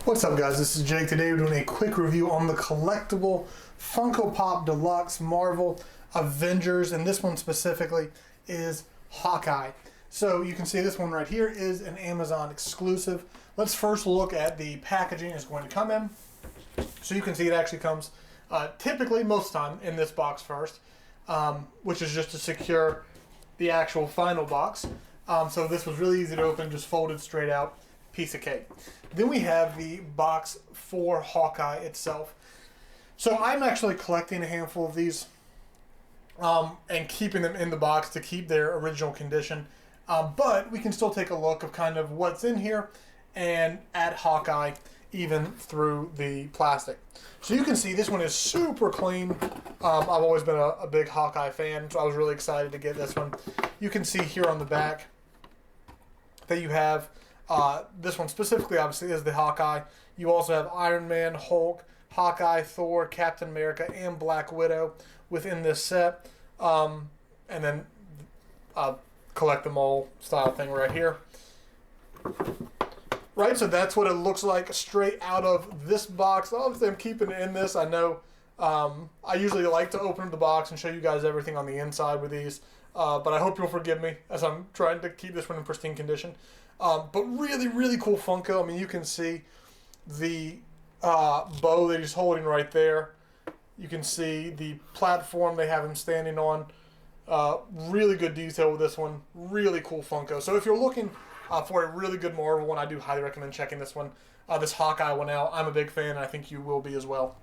What's up guys, this is Jake. Today we're doing a quick review on the collectible Funko Pop Deluxe Marvel Avengers, and this one specifically is Hawkeye. So you can see this one right here is an Amazon exclusive. Let's first look at the packaging it's going to come in. So you can see it actually comes typically most of the time in this box first, which is just to secure the actual final box. So this was really easy to open, just folded straight out, piece of cake. Then we have the box for Hawkeye itself. So I'm actually collecting a handful of these and keeping them in the box to keep their original condition. But we can still take a look of kind of what's in here and at Hawkeye even through the plastic. So you can see this one is super clean. I've always been a big Hawkeye fan, so I was really excited to get this one. You can see here on the back that you have this one specifically obviously is the Hawkeye. You also have Iron Man, Hulk, Hawkeye, Thor, Captain America, and Black Widow within this set. And then collect them all style thing right here. Right, so that's what it looks like straight out of this box. Obviously I'm keeping it in this. I know I usually like to open the box and show you guys everything on the inside with these. But I hope you'll forgive me as I'm trying to keep this one in pristine condition. But really, really cool Funko. I mean, you can see the bow that he's holding right there. You can see the platform they have him standing on. Really good detail with this one. Really cool Funko. So if you're looking for a really good Marvel one, I do highly recommend checking this one. This Hawkeye one out. I'm a big fan, and I think you will be as well.